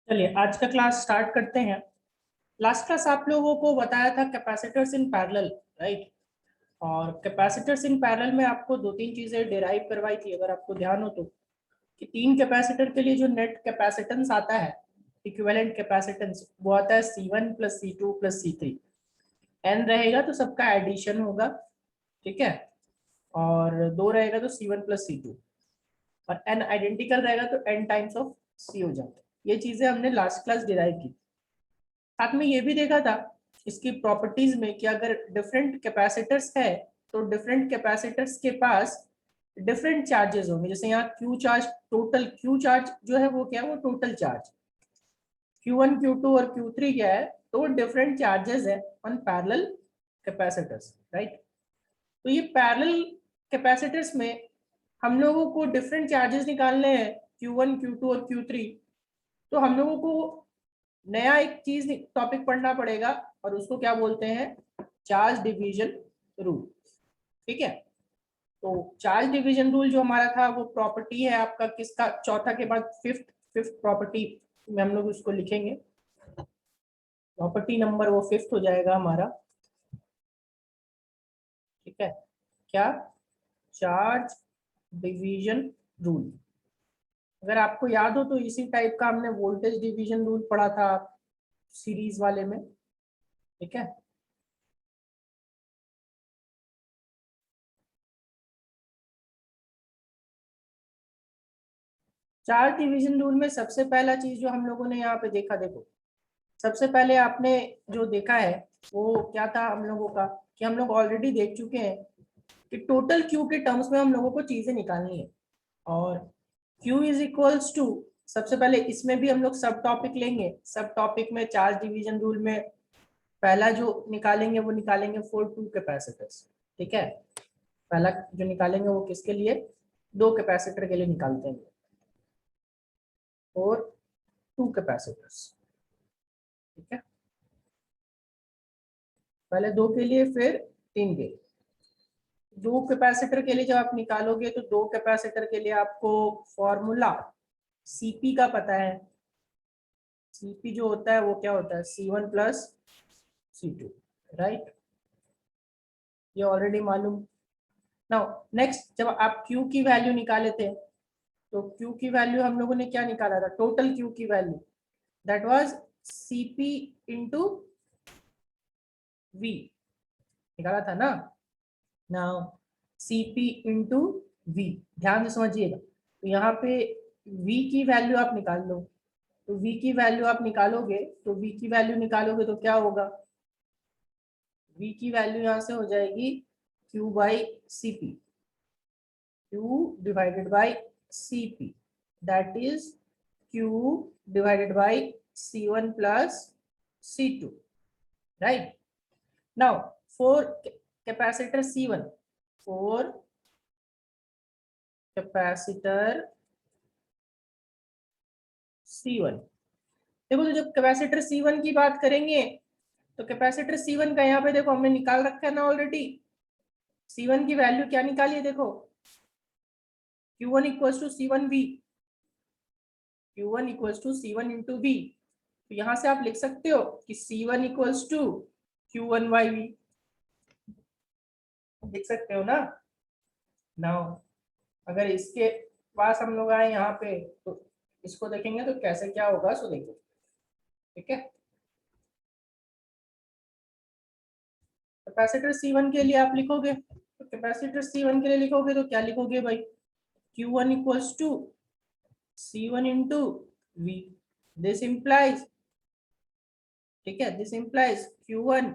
चलिए आज का क्लास स्टार्ट करते हैं। लास्ट क्लास आप लोगों को बताया था कैपेसिटर्स इन पैरेलल, राइट। और कैपेसिटर्स इन पैरेलल में आपको दो तीन चीजें डिराइव करवाई थी, अगर आपको ध्यान हो तो, कि तीन कैपेसिटर के लिए जो नेट कैपेसिटेंस आता है, इक्विवेलेंट कैपेसिटेंस, वो आता है C1 plus C2 plus C3। N रहेगा तो सबका एडिशन होगा, ठीक है। और दो रहेगा तो C1 प्लस C2, और एन आइडेंटिकल रहेगा तो एन टाइम्स ऑफ C हो जाता है। ये चीजें हमने लास्ट क्लास डिराइव की। साथ में ये भी देखा था इसकी प्रॉपर्टीज में कि अगर डिफरेंट कैपेसिटर्स है तो डिफरेंट कैपेसिटर्स के पास डिफरेंट चार्जेस होंगे। जैसे यहाँ Q charge, total Q charge जो है वो क्या है, वो टोटल चार्ज। Q1 Q2 और Q3 क्या है, तो डिफरेंट चार्जेस है ऑन पैरेलल कैपेसिटर्स, राइट। तो ये पैरेलल कैपेसिटर्स में हम लोगों को डिफरेंट चार्जेस निकालने हैं, Q1 Q2 और Q3। तो हम लोगों को नया एक चीज टॉपिक पढ़ना पड़ेगा और उसको क्या बोलते हैं, चार्ज डिवीजन रूल, ठीक है। तो चार्ज डिवीजन रूल जो हमारा था वो प्रॉपर्टी है आपका किसका, चौथा के बाद फिफ्थ, फिफ्थ प्रॉपर्टी में हम लोग उसको लिखेंगे। प्रॉपर्टी नंबर वो फिफ्थ हो जाएगा हमारा, ठीक है। क्या, चार्ज डिवीजन रूल। अगर आपको याद हो तो इसी टाइप का हमने वोल्टेज डिवीजन रूल पढ़ा था सीरीज वाले में, ठीक है। चार्ज डिवीजन रूल में सबसे पहला चीज जो हम लोगों ने यहाँ पे देखा, देखो सबसे पहले आपने जो देखा है वो क्या था हम लोगों का, कि हम लोग ऑलरेडी देख चुके हैं कि टोटल क्यू के टर्म्स में हम लोगों को चीजें निकालनी है। और क्यू इज इक्वल्स टू, सबसे पहले इसमें भी हम लोग सब टॉपिक लेंगे। सब टॉपिक में चार्ज डिवीजन रूल में पहला जो निकालेंगे वो निकालेंगे फॉर टू कैपेसिटर्स, ठीक है। पहला जो निकालेंगे वो किसके लिए, दो कैपेसिटर के लिए निकालते हैं, और टू कैपेसिटर्स, ठीक है। पहले दो के लिए फिर तीन के लिए। दो कैपेसिटर के लिए जब आप निकालोगे तो दो कैपेसिटर के लिए आपको फॉर्मूला सीपी का पता है। सीपी जो होता है वो क्या होता है, C1 प्लस C2, राइट। ये ऑलरेडी मालूम। नाउ नेक्स्ट, जब आप Q की वैल्यू निकाले थे तो Q की वैल्यू हम लोगों ने क्या निकाला था, टोटल Q की value, that was CP into V, निकाला था ना। नाउ Cp इंटू V, ध्यान से समझिएगा। तो यहाँ पे V की वैल्यू आप निकाल लो। तो V की वैल्यू आप निकालोगे तो V की वैल्यू निकालोगे तो क्या होगा, V की वैल्यू यहाँ से हो जाएगी Q by Cp, Q divided by Cp, that is Q divided by C1 plus C2, right. Now for capacitor C1, for capacitor C1, देखो तो जब कैपेसिटर C1 की बात करेंगे तो कैपेसिटर C1 का यहाँ पे देखो हमने निकाल रखा है ना ऑलरेडी। C1 की वैल्यू क्या निकाली है, देखो Q1 equals to C1V, Q1 equals to C1 into V। तो यहाँ से आप लिख सकते हो कि C1 equals to Q1 by V, लिख सकते हो ना। नाउ अगर इसके पास हम लोग आए यहाँ पे तो इसको देखेंगे तो कैसे क्या होगा, सो देखो, ठीक है। कैपेसिटर C1 के लिए आप लिखोगे, तो कैपेसिटर C1 के लिए लिखोगे तो क्या लिखोगे भाई, Q1 equals to C1 into V, this implies, ठीक है, this implies Q1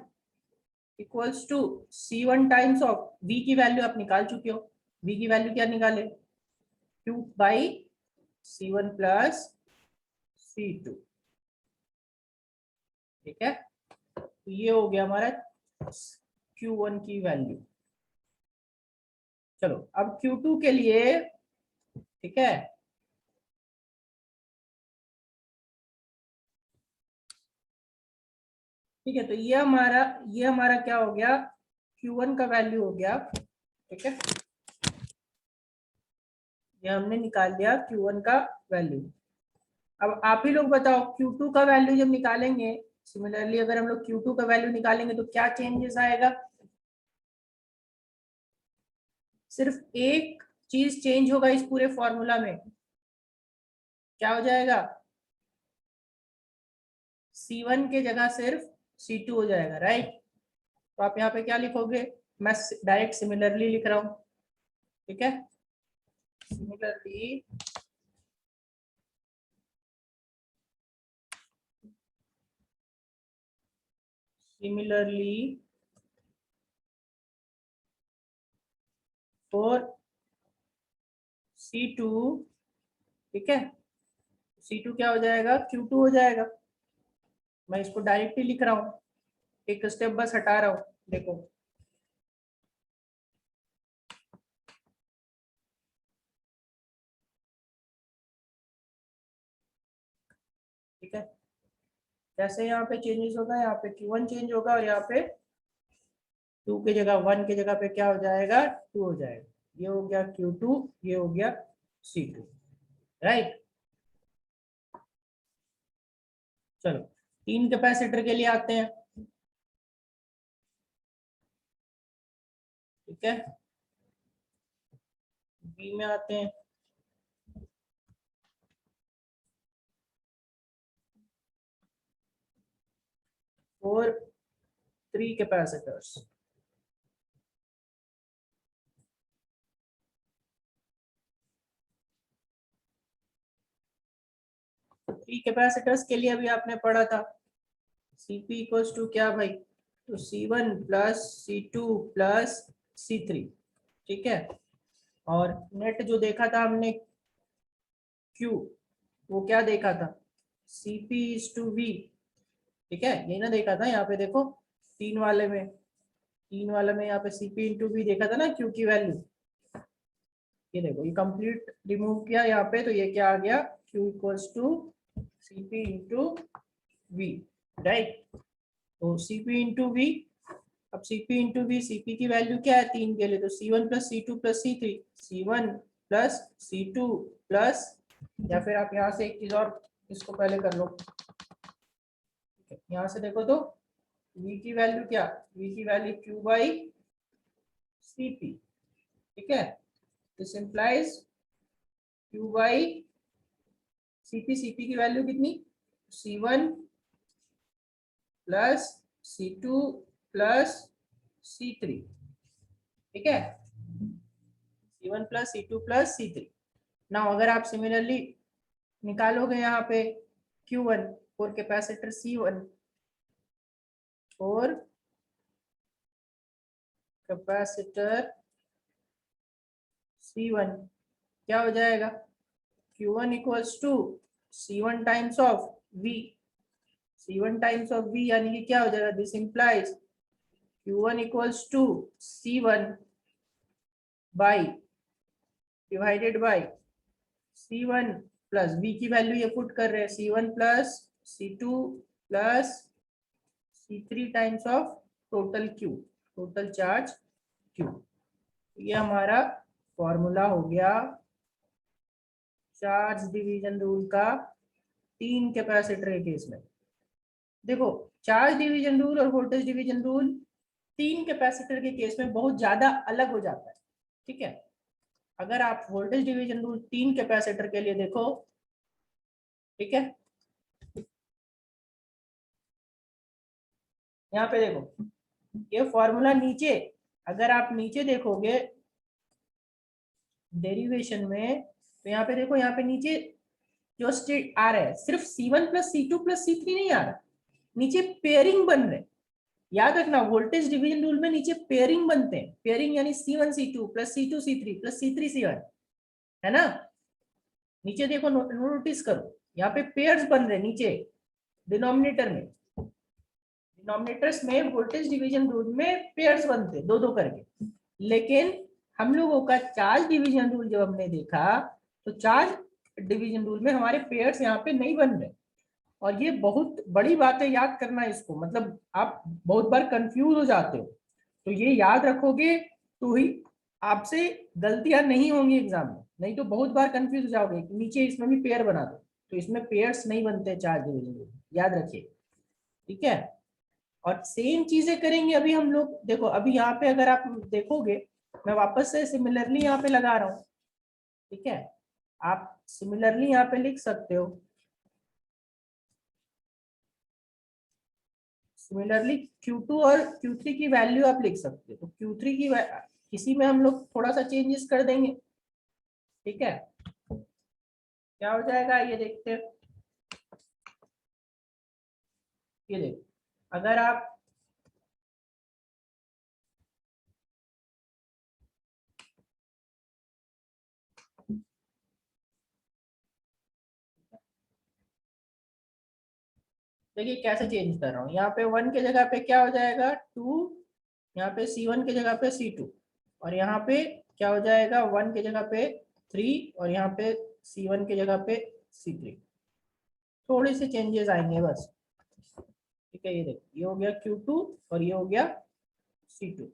equals to C1 times of V की वैल्यू आप निकाल चुके हो। V की वैल्यू क्या निकाले, Q by C1 plus C2, ठीक है। तो ये हो गया हमारा Q1 की वैल्यू। चलो अब Q2 के लिए, ठीक है। ठीक है, तो ये हमारा क्या हो गया, Q1 का वैल्यू हो गया, ठीक है। ये हमने निकाल लिया Q1 का वैल्यू। अब आप ही लोग बताओ Q2 का वैल्यू जब निकालेंगे, सिमिलरली अगर हम लोग Q2 का वैल्यू निकालेंगे तो क्या चेंजेस आएगा? सिर्फ एक चीज चेंज होगा इस पूरे फॉर्मूला में, क्या हो जाएगा? C1 के जगह सिर्फ C2 हो जाएगा, राइट? तो आप यहाँ पे क्या लिखोगे? मैं डायरेक्ट सिमिलरली लिख रहा हूँ, ठीक है? सिमिलरली फॉर C2, ठीक है? C2 क्या हो जाएगा? Q2 हो जाएगा। मैं इसको डायरेक्टली लिख रहा हूँ, एक स्टेप बस हटा रहा हूँ, देखो। ठीक है, कैसे यहाँ पे चेंजेस होगा? यहाँ पे Q1 चेंज होगा और यहाँ पे 2 की जगह 1 की जगह पे क्या हो जाएगा? 2 हो जाएगा। ये हो गया Q2, ये हो गया C2, राइट? चलो 3 कैपेसिटर के लिए आते हैं, ठीक है? बी में आते हैं। और 3 कैपेसिटर्स, तो 3 कैपेसिटर्स के लिए अभी आपने पढ़ा था Cp इक्वल्स टू क्या भाई? तो C1 plus C2 plus C3, ठीक है? और नेट जो देखा था हमने Q, वो क्या देखा था? Cp इज टू V, ठीक है? यही ना देखा था यहाँ पे, देखो 3 वाले में यहाँ पे Cp इंटू V देखा था ना, Q की वैल्यू। ये देखो, ये कंप्लीट रिमूव किया यहाँ पे, तो ये क्या आ गया? Q equals to Cp into V, right? तो Cp इंटू V, अब Cp इंटू V, Cp की वैल्यू क्या है 3 के लिए? तो C1 plus C2 plus C3, C1 plus C2 plus, या फिर आप यहाँ से एक चीज और इसको पहले कर लो, यहाँ से देखो तो V की वैल्यू क्या? V की वैल्यू Q बाई Cp, ठीक है? This implies Q by Cp। Cp की वैल्यू कितनी? C1 plus C2 plus C3, ठीक है? C1 plus C2 plus C3। ना अगर आप सिमिलरली निकालोगे यहाँ पे Q1 फॉर कैपेसिटर C1 और कैपेसिटर C1, क्या हो जाएगा? Q1 equals to C1 times of V, C1 times of V यानी कि क्या हो जाएगा? This implies Q1 equals to C1 by divided by C1 plus V की वैल्यू ये पुट कर रहे हैं, C1 plus C2 plus C3 times of total Q, total charge Q। ये हमारा फॉर्मूला हो गया चार्ज डिवीजन रूल का 3 कैपेसिटर के केस में। देखो, चार्ज डिवीजन रूल और वोल्टेज डिवीजन रूल 3 कैपेसिटर के केस में बहुत ज्यादा अलग हो जाता है, ठीक है? अगर आप वोल्टेज डिवीजन रूल 3 कैपेसिटर के लिए देखो, ठीक है, यहाँ पे देखो ये फॉर्मूला नीचे, अगर आप नीचे देखोगे डेरिवेशन में, तो यहाँ पे देखो, यहाँ पे नीचे जो स्टेट आ रहा है सिर्फ C1 plus C2 plus C3 नहीं आ रहा, नीचे पेयरिंग बन रहे। याद रखना, वोल्टेज डिवीजन रूल में नीचे पेयरिंग बनते हैं, पेयरिंग यानी C1 C2 plus C2 C3 plus C3 C1, है ना? नीचे देखो, नोटिस करो, यहाँ पे पेयर्स बन रहे नीचे डिनोमिनेटर में, डिनोमिनेटर्स में वोल्टेज डिवीजन रूल में पेयर्स बनते दो दो करके। लेकिन हम लोगों का चार्ज डिवीजन रूल जब हमने देखा, तो चार्ज डिवीजन रूल में हमारे पेयर्स यहाँ पे नहीं बन रहे। और ये बहुत बड़ी बात है, याद करना इसको, मतलब आप बहुत बार कंफ्यूज हो जाते हो, तो ये याद रखोगे तो ही आपसे गलतियां नहीं होंगी एग्जाम में, नहीं तो बहुत बार कंफ्यूज हो जाओगे। नीचे इसमें भी पेयर बना दो, तो इसमें पेयर्स नहीं बनते चार्ज डिवीजन, याद रखिए, ठीक है। और सेम चीजें करेंगे अभी हम लोग। देखो अभी यहाँ पे अगर आप देखोगे, मैं वापस से सिमिलरली यहाँ पे लगा रहा हूँ, ठीक है। आप सिमिलरली यहाँ पे लिख सकते हो, सिमिलरली Q2 और Q3 की वैल्यू आप लिख सकते हो। तो Q3 की इसी में हम लोग थोड़ा सा चेंजेस कर देंगे, ठीक है। क्या हो जाएगा ये देखते हैं। ये देखो, अगर आप देखिए कैसे चेंज कर रहा हूँ, यहाँ पे 1 की जगह पे क्या हो जाएगा 2, यहाँ पे C1 की जगह पे C2, और यहाँ पे क्या हो जाएगा 1 की जगह पे 3, और यहाँ पे C1 की जगह पे C3। थोड़े से चेंजेस आएंगे बस, ठीक है। ये देखो, ये हो गया Q2 और ये हो गया C2,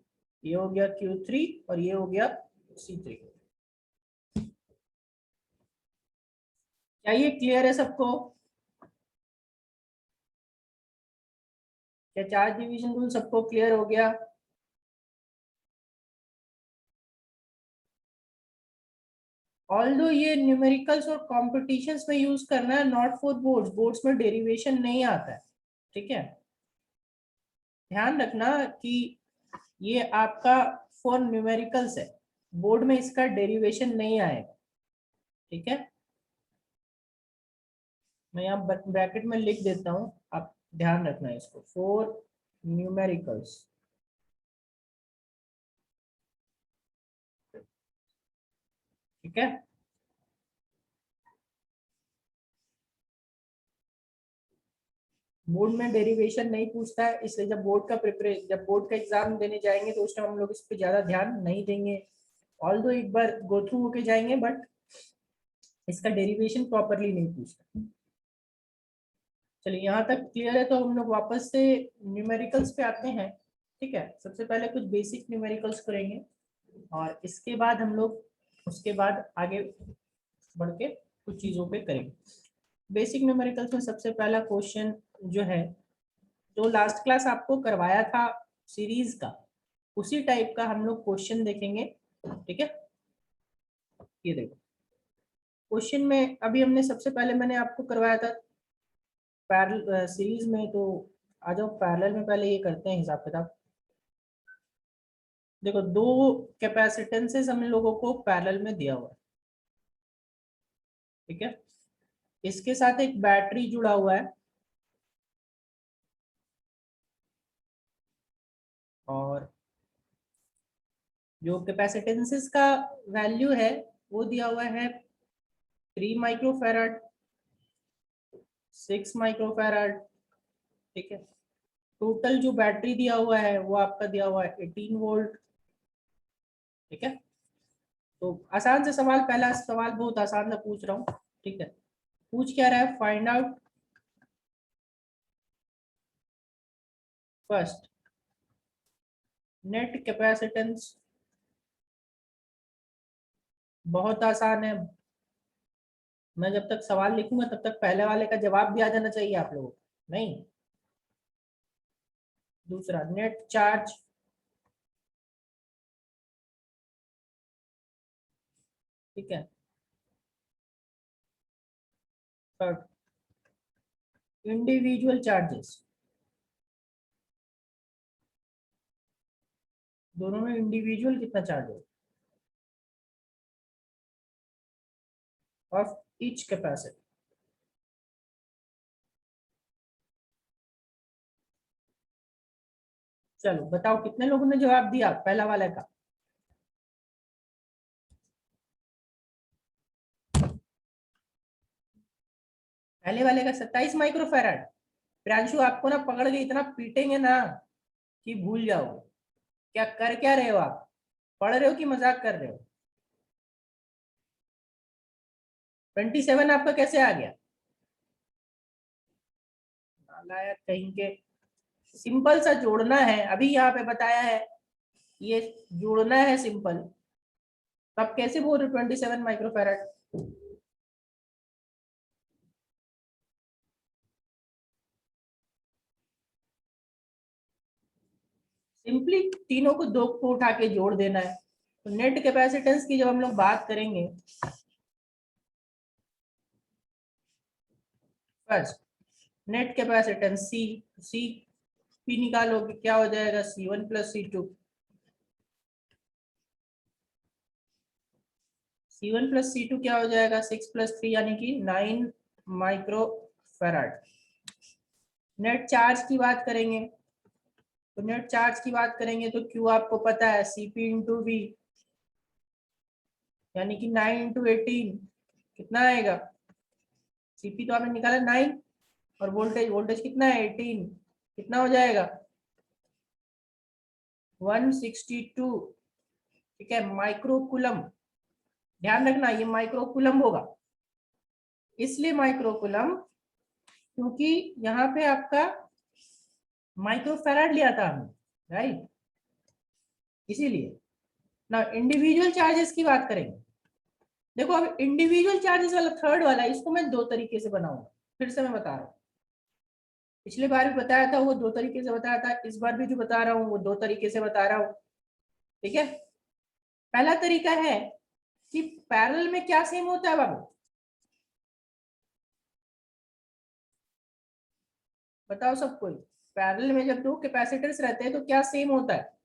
ये हो गया Q3 और ये हो गया C3। क्या ये क्लियर है सबको? क्या चार्ज डिवीजन रूल सबको क्लियर हो गया? ऑल्दो ये न्यूमेरिकल्स और कॉम्पिटिशन्स में यूज करना है, नॉट फॉर बोर्ड्स। बोर्ड्स में डेरिवेशन नहीं आता है, ठीक है। ध्यान रखना कि ये आपका फॉर न्यूमेरिकल्स है, बोर्ड में इसका डेरिवेशन नहीं आएगा, ठीक है। मैं यहाँ ब्रैकेट में लिख देता हूँ, आप ध्यान रखना है इसको, फॉर न्यूमेरिकल्स, ठीक है। बोर्ड में डेरिवेशन नहीं पूछता है, इसलिए जब बोर्ड का एग्जाम देने जाएंगे तो उस टाइम हम लोग इस पे ज्यादा ध्यान नहीं देंगे। ऑल्दो एक बार गो थ्रू होके जाएंगे, बट इसका डेरिवेशन प्रॉपरली नहीं पूछता। चलिए यहाँ तक क्लियर है, तो हम लोग वापस से न्यूमेरिकल्स पे आते हैं, ठीक है। सबसे पहले कुछ बेसिक न्यूमेरिकल्स करेंगे, और इसके बाद हम लोग उसके बाद आगे बढ़ के कुछ चीज़ों पे करेंगे। बेसिक न्यूमेरिकल्स में सबसे पहला क्वेश्चन जो है, जो लास्ट क्लास आपको करवाया था सीरीज का, उसी टाइप का हम लोग क्वेश्चन देखेंगे, ठीक है। ये देखो क्वेश्चन में, अभी हमने सबसे पहले मैंने आपको करवाया था पैरेलल सीरीज में, तो आ जाओ पैरेलल में पहले ये करते हैं हिसाब किताब। देखो दो कैपेसिटेंसेस हम लोगों को पैरेलल में दिया हुआ है, ठीक है। इसके साथ एक बैटरी जुड़ा हुआ है, और जो कैपेसिटेंसेस का वैल्यू है वो दिया हुआ है 3 माइक्रोफैराड, 6 माइक्रोफैराड, ठीक है। टोटल जो बैटरी दिया हुआ है वो आपका दिया हुआ है 18 वोल्ट, ठीक है। तो आसान से सवाल, पहला सवाल बहुत आसान से पूछ रहा हूँ, ठीक है। पूछ क्या रहा है, find out first net capacitance. बहुत आसान है, मैं जब तक सवाल लिखूंगा तब तक पहले वाले का जवाब भी आ जाना चाहिए आप लोगों को, नहीं। दूसरा नेट चार्ज, ठीक है। थर्ड इंडिविजुअल चार्जेस, दोनों में इंडिविजुअल कितना चार्ज है ऑफ ईच कैपेसिटी। चलो बताओ कितने लोगों ने जवाब दिया पहला वाले का। पहले वाले का 27 माइक्रोफैराड। प्रियांशु आपको ना पकड़ के इतना पीटेंगे ना कि भूल जाओगे। क्या कर क्या रहे हो आप, पढ़ रहे हो कि मजाक कर रहे हो? 27 आपका कैसे आ गया? नालायक कहीं के। सिंपल सा जोड़ना है, अभी यहाँ पे बताया है, ये जोड़ना है सिंपल। तो आप कैसे बोल रहे हो 27 माइक्रोफैराड? सिंपली तीनों को दो को उठा के जोड़ देना है। तो नेट कैपेसिटेंस की जब हम लोग बात करेंगे, first net capacitance C P निकालोगे, क्या हो जाएगा C1 plus C2। C1 plus C2 क्या हो जाएगा 6 प्लस 3 यानी कि 9 माइक्रो फैराड। नेट चार्ज की बात करेंगे, तो नेट चार्ज की बात करेंगे तो Q आपको पता है Cp इंटू वी, यानी कि 9 इंटू 18 कितना आएगा। Cp तो आपने निकाला 9 और वोल्टेज वोल्टेज कितना है 18, कितना हो जाएगा 162, ठीक है, माइक्रो कूलम। ध्यान रखना ये माइक्रो कूलम होगा, इसलिए माइक्रो कूलम क्योंकि यहाँ पे आपका माइक्रो फैराड लिया था हमने, राइट, इसीलिए। ना इंडिविजुअल चार्जेस की बात करेंगे। देखो अब इंडिविजुअल चार्जेस वाला थर्ड वाला इसको मैं दो तरीके से बनाऊंगा, फिर से मैं बता रहा हूँ। पिछली बार भी बताया था वो दो तरीके से बताया था, इस बार भी जो बता रहा हूँ वो दो तरीके से बता रहा हूँ, ठीक है। पहला तरीका है कि पैरेलल में क्या सेम होता है बाबू, बताओ सब कोई। पैरेलल में जब दो कैपेसिटर्स रहते हैं तो क्या सेम होता है,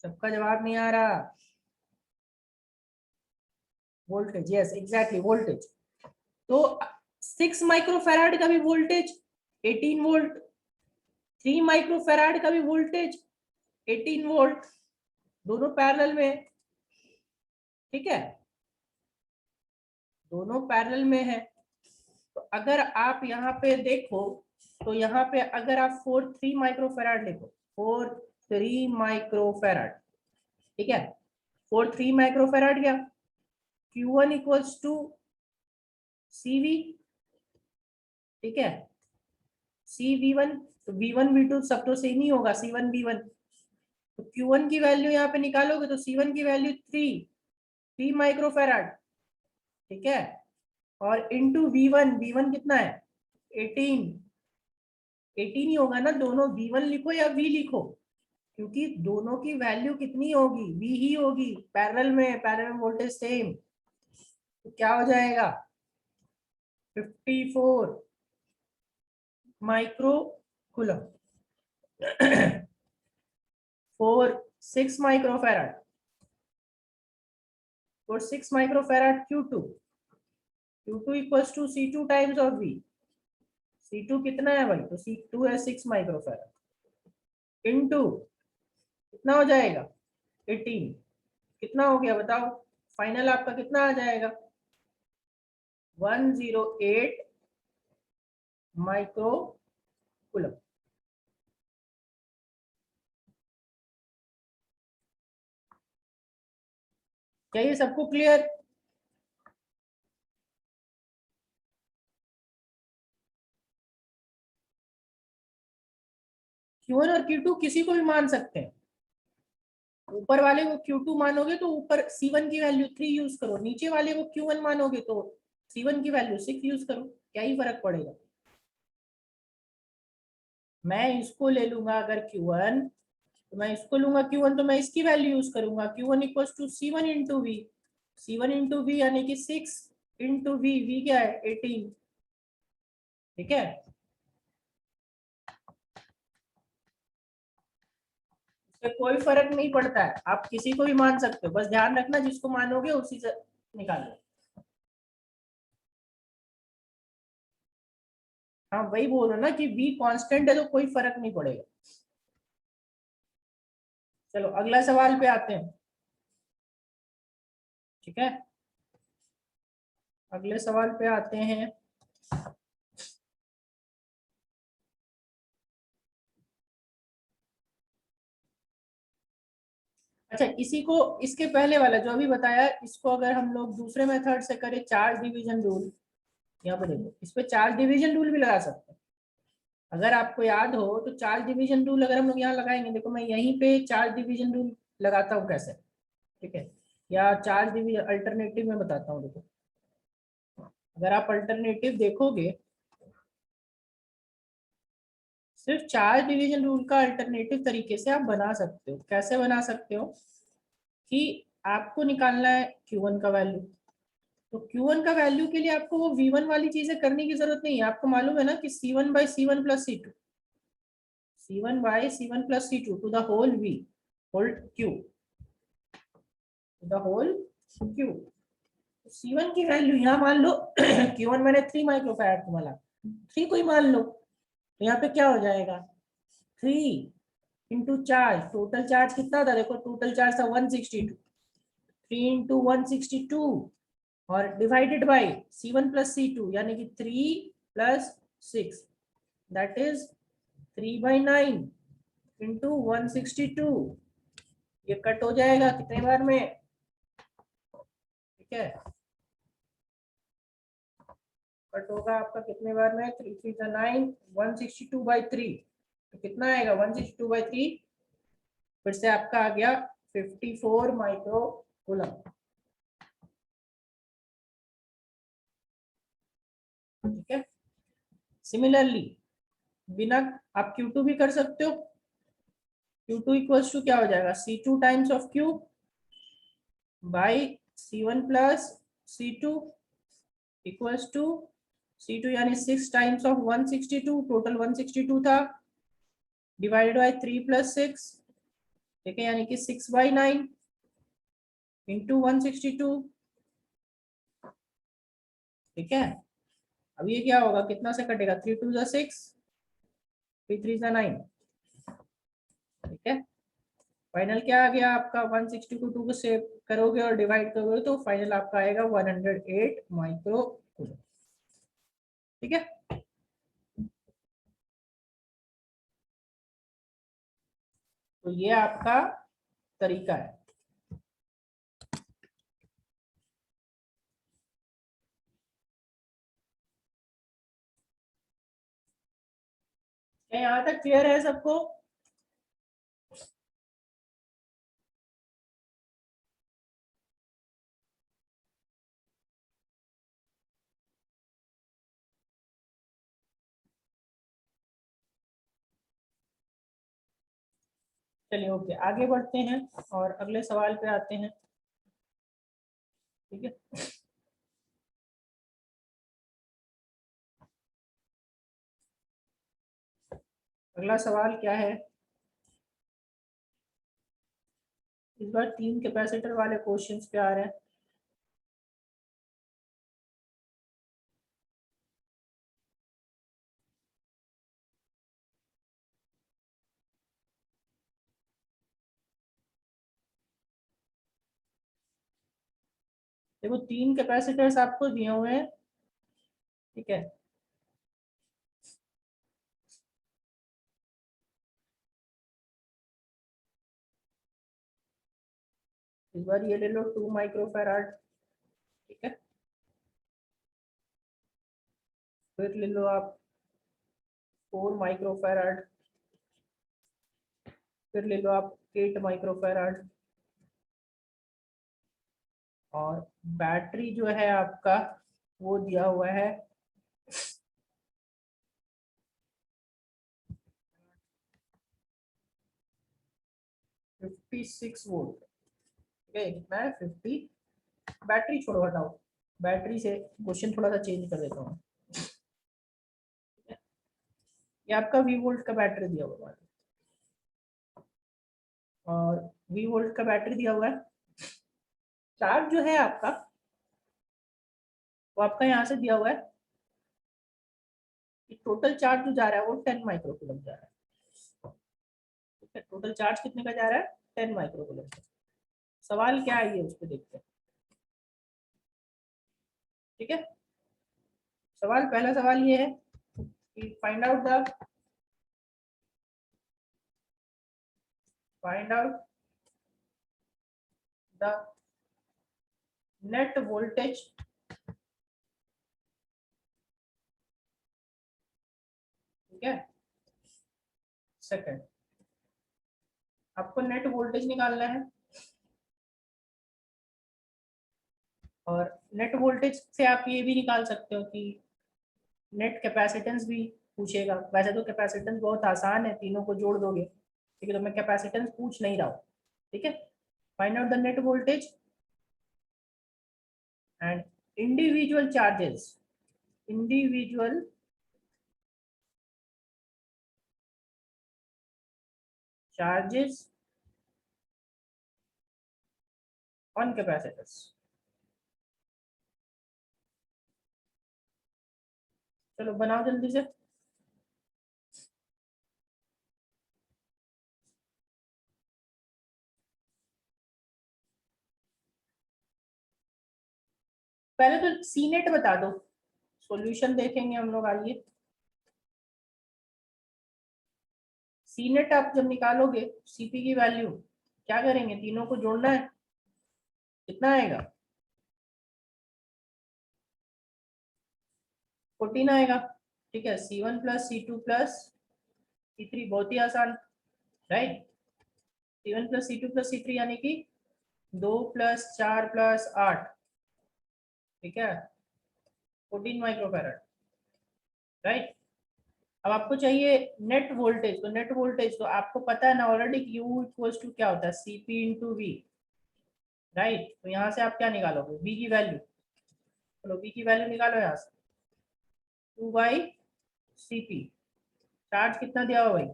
सबका जवाब नहीं आ रहा। Voltage, yes exactly voltage. तो 6 माइक्रोफैराड का भी वोल्टेज 18 वोल्ट, 3 माइक्रोफैराड का भी वोल्टेज 18 वोल्ट, दोनों पैरेलल में, ठीक है, दोनों पैरेलल में है। तो अगर आप यहाँ पे देखो तो यहाँ पे अगर आप 4 माइक्रोफैराड लिखो, 4 माइक्रोफैराड, ठीक है, 4 माइक्रोफैराड क्या, Q1 इक्वल्स टू CV, ठीक है, CV1, तो V1 V2 सब तो सेम ही होगा, C1 V1, तो Q1 की वैल्यू यहाँ पे निकालोगे तो C1 की वैल्यू 3 माइक्रोफैराड, ठीक है, और इंटू V1 कितना है 18, 18 ही होगा ना, दोनों V1 लिखो या V लिखो, क्योंकि दोनों की वैल्यू कितनी होगी V ही होगी, पैरेलल में वोल्टेज सेम, तो क्या हो जाएगा 54 micro coulomb for 6 microfarad, for 6 microfarad Q2 equals to C2 times of V, C2 कितना है भाई, तो C2 है 6 माइक्रोफैराड इनटू कितना हो जाएगा 18, कितना हो गया बताओ, फाइनल आपका कितना आ जाएगा 108 माइक्रो कूलम। क्या ये सबको क्लियर। Q1 और Q2 किसी को भी मान सकते हैं, ऊपर वाले को Q2 मानोगे तो ऊपर C1 की वैल्यू 3 यूज करो, नीचे वाले को Q1 मानोगे तो C1 की वैल्यू 6 यूज करो, क्या ही फर्क पड़ेगा। मैं इसको ले लूंगा अगर Q1, तो मैं इसको लूंगा Q1 तो मैं इसकी वैल्यू यूज करूंगा Q1 equals to C1 into V, C1 into V यानी कि 6 इंटू वी क्या है 18, ठीक है। इससे कोई फर्क नहीं पड़ता है, आप किसी को भी मान सकते हो, बस ध्यान रखना जिसको मानोगे उसी से निकालो। हाँ वही बोल रहा ना कि V कांस्टेंट है तो कोई फर्क नहीं पड़ेगा। चलो अगला सवाल पे आते हैं, ठीक है, अगले सवाल पे आते हैं। अच्छा इसी को, इसके पहले वाला जो अभी बताया इसको अगर हम लोग दूसरे मेथड से करें, चार्ज डिवीजन रूल, यहाँ पे देखो इस पे चार्ज डिवीजन रूल भी लगा सकते हैं। अगर आपको याद हो तो चार्ज डिवीजन रूल अगर हम लोग यहाँ लगाएंगे, देखो मैं यहीं पे चार्ज डिवीजन रूल लगाता हूँ कैसे, ठीक है, या चार्ज डिवीजन अल्टरनेटिव में बताता हूँ। देखो अगर आप अल्टरनेटिव देखोगे सिर्फ चार्ज डिवीजन रूल का अल्टरनेटिव तरीके से आप बना सकते हो। कैसे बना सकते हो कि आपको निकालना है Q1 का वैल्यू, तो Q1 का वैल्यू के लिए आपको वो V1 वाली चीजें करने की जरूरत नहीं है। आपको मालूम है ना कि C1/C1 + C2, C1/C1 + C2 to the whole V whole Q, to the whole Q। C1 की वैल्यू यहाँ मान लो Q1 मैंने 3 माइक्रोफैराड तुम्हारा 3 को ही मान लो, तो यहाँ पे क्या हो जाएगा 3 इंटू चार्ज, टोटल चार्ज कितना था देखो, टोटल चार्ज था 162, 3 इंटू 162 और डिवाइडेड बाई C1 + C2 यानी कि 3 + 6 दैट इज 3/9 इंटू 162। ये कट हो जाएगा कितने बार में, ठीक है, कट होगा आपका कितने बार में, 3 3 9, 162/3, तो कितना आएगा 162/3, फिर से आपका आ गया 54 माइक्रो कूलम। ठीक है, सिमिलरली बिना आप Q2 भी कर सकते हो। Q2 इक्वल्स टू क्या हो जाएगा C2 times of Q by C1 + C2 equals to C2 यानी 6 टाइम्स ऑफ 162, टोटल 162 था, डिवाइडेड बाई 3 + 6, ठीक है, यानी कि 6/9 इंटू 162। ठीक है, अब ये क्या होगा, कितना से कटेगा, 3 2 = 6, 3 3 = 9। ठीक है, फाइनल क्या आ गया आपका 160 को 2 से करोगे और डिवाइड करोगे तो फाइनल आपका आएगा 108 माइक्रो कूलम। ठीक है, तो ये आपका तरीका है। क्या यहाँ तक क्लियर है सबको? चलिए ओके, आगे बढ़ते हैं और अगले सवाल पे आते हैं। ठीक है, अगला सवाल क्या है, इस बार 3 कैपेसिटर वाले क्वेश्चंस पे आ रहे हैं। देखो 3 कैपेसिटर्स आपको दिए हुए हैं, ठीक है, इस बार ये ले लो 2 माइक्रोफैराड, ठीक है, फिर ले लो आप 4 माइक्रोफैराड, फिर ले लो आप 8 माइक्रोफैराड, और बैटरी जो है आपका वो दिया हुआ है 56 वोल्ट। ठीक है, कितना है 50, बैटरी छोड़ो हटाओ, बैटरी से क्वेश्चन थोड़ा सा चेंज कर देता हूँ। ये आपका V वोल्ट का बैटरी दिया हुआ है, और V वोल्ट का बैटरी दिया हुआ है। चार्ज जो है आपका वो आपका यहाँ से दिया हुआ है कि टोटल चार्ज जो जा रहा है वो 10 माइक्रोकूलम जा रहा है। ठीक है, टोटल चार्ज कितने का जा रहा है 10 माइक्रोकूलम। सवाल क्या है ये उस पर देखते हैं। ठीक है, सवाल पहला सवाल ये है कि find out the net voltage ठीक है, सेकंड, आपको नेट वोल्टेज निकालना है, और नेट वोल्टेज से आप ये भी निकाल सकते हो कि नेट कैपेसिटेंस भी पूछेगा। वैसे तो कैपेसिटेंस बहुत आसान है, तीनों को जोड़ दोगे, ठीक है, तो मैं कैपेसिटेंस पूछ नहीं रहा हूँ, ठीक है। Find out the net voltage and individual charges, individual charges on capacitors. चलो बनाओ जल्दी से। पहले तो सी नेट बता दो, सॉल्यूशन देखेंगे हम लोग, आइए। सी नेट आप जब निकालोगे सीपी की वैल्यू, क्या करेंगे, तीनों को जोड़ना है, कितना आएगा, 14 आएगा, ठीक है। C1 plus C2 plus C3, बहुत ही आसान, right. C1 plus C2 plus C3 यानी कि 2 प्लस 4 प्लस 8, ठीक है, 14 माइक्रोफैरड, राइट। अब आपको चाहिए नेट वोल्टेज, तो नेट वोल्टेज तो आपको पता है ना ऑलरेडी, U इक्वल्स टू क्या होता है, CP इंटू वी, राइट। तो यहाँ से आप क्या निकालोगे, V की वैल्यू, चलो V की वैल्यू निकालो यहाँ से, 2/CP। चार्ज कितना दिया हुआ भाई,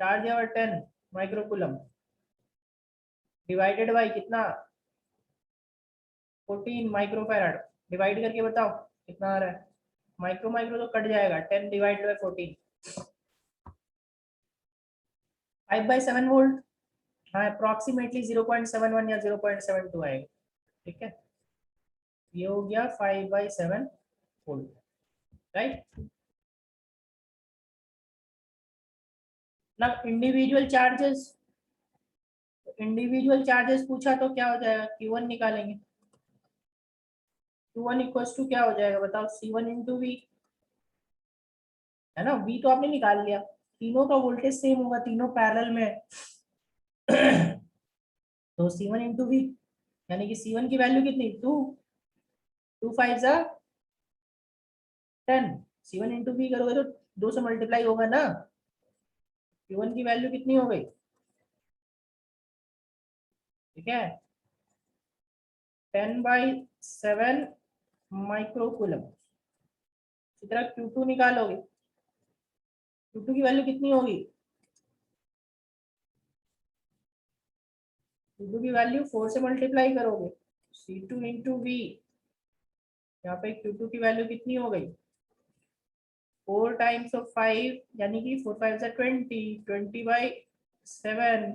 चार्ज दिया हुआ 10 माइक्रोकूलम, डिवाइडेड बाई कितना, 14 माइक्रोफैराड, डिवाइड करके बताओ कितना आ रहा है, माइक्रो माइक्रो तो कट जाएगा, 10 डिवाइड बाई 14, 5/7 वोल्ट, हाँ अप्रोक्सीमेटली 0.71 या 0.72 आएगा, ठीक है। ये हो गया 5/7 वोल्ट, राइट। ना इंडिविजुअल चार्जेस, इंडिविजुअल चार्जेस पूछा तो क्या हो जाएगा, Q1 निकालेंगे, Q1 इक्वल्स टू क्या हो जाएगा बताओ, C1 इंटू वी, है ना। V तो आपने निकाल लिया, तीनों का वोल्टेज सेम होगा, तीनों पैरेलल में है। तो C1 इंटू वी, यानी कि C1 की वैल्यू कितनी, 2, 2 5 जा 10, C1 इंटू वी करोगे तो 2 से मल्टीप्लाई होगा ना, Q1 की वैल्यू कितनी हो गई, ठीक है, 10/7 माइक्रोकूलम। इसी तरह Q2 निकालोगे, Q2 की वैल्यू कितनी होगी, Q2 की वैल्यू 4 से मल्टीप्लाई करोगे, C2 इंटू वी, यहाँ पे Q2 की वैल्यू कितनी हो गई, 4 टाइम्स ऑफ 5, यानी कि 4 5 20, 20/7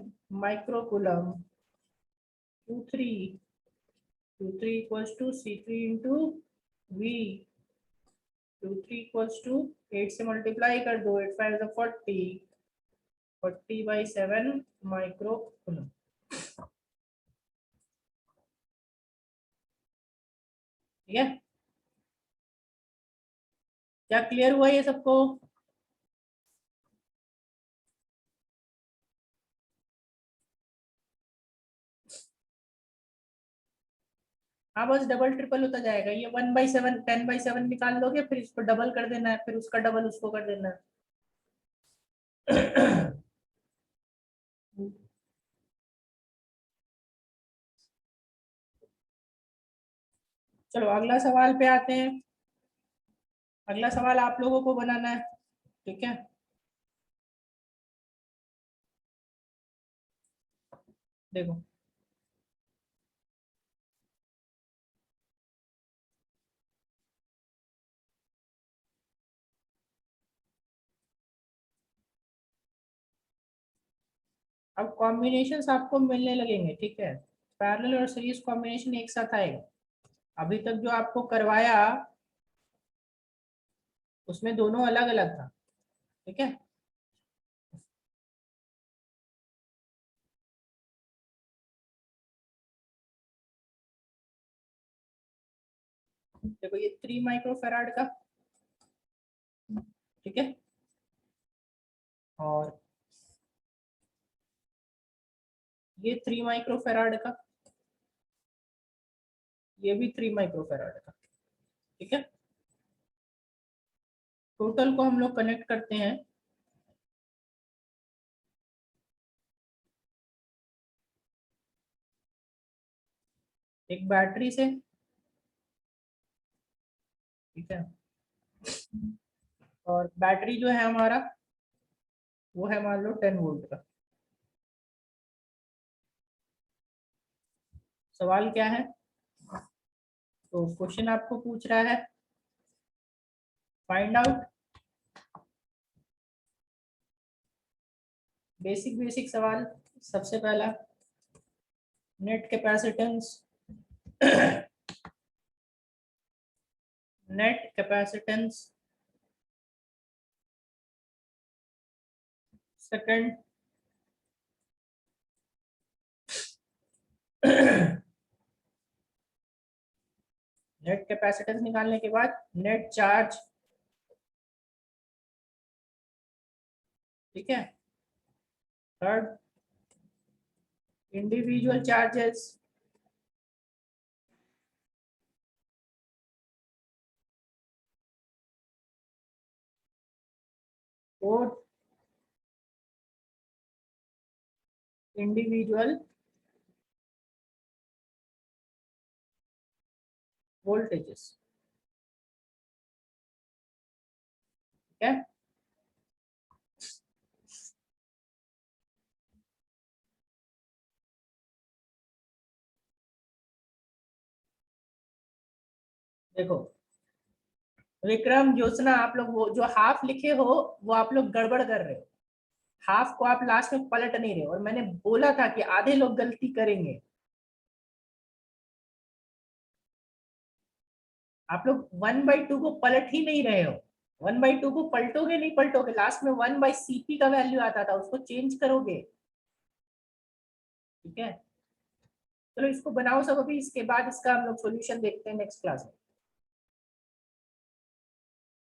microcoulomb, Q3, Q3 equals to C3 into V, Q3 equals to 8 से मल्टीप्लाई कर दो, 8 5 40, 40/7 माइक्रोकूलम, ठीक है। क्या क्लियर हुआ ये सबको, हाँ बस डबल ट्रिपल होता जाएगा, ये 1/7 10/7 निकाल लोगे, फिर इसको डबल कर देना है, फिर उसका डबल उसको कर देना है। चलो अगला सवाल पे आते हैं, अगला सवाल आप लोगों को बनाना है, ठीक है। देखो अब कॉम्बिनेशन आपको मिलने लगेंगे, ठीक है, पैरेलल और सीरीज कॉम्बिनेशन एक साथ आएगा। अभी तक जो आपको करवाया उसमें दोनों अलग अलग था, ठीक है। देखो ये 3 माइक्रोफेराड का, ठीक है, और ये 3 माइक्रोफेराड का, ये भी 3 माइक्रोफेराड का, ठीक है। टोटल को हम लोग कनेक्ट करते हैं एक बैटरी से, ठीक है। और बैटरी जो है हमारा वो है मान लो 10 वोल्ट का। सवाल क्या है, तो क्वेश्चन आपको पूछ रहा है फाइंड आउट, बेसिक बेसिक सवाल। सबसे पहला net capacitance, net capacitance. Second net capacitance निकालने के बाद नेट चार्ज, ठीक है। Third individual charges, fourth individual voltages, ठीक है। देखो विक्रम ज्योत्सना, आप लोग वो जो हाफ लिखे हो वो आप लोग गड़बड़ कर रहे हो। हाफ को आप लास्ट में पलट नहीं रहे हो, और मैंने बोला था कि आधे लोग गलती करेंगे। आप लोग 1/2 को पलट ही नहीं रहे हो। 1/2 को पलटोगे नहीं, पलटोगे, लास्ट में 1/CP का वैल्यू आता था, उसको चेंज करोगे, ठीक है। चलो इसको बनाओ सब अभी, इसके बाद इसका हम लोग सॉल्यूशन देखते हैं नेक्स्ट क्लास में।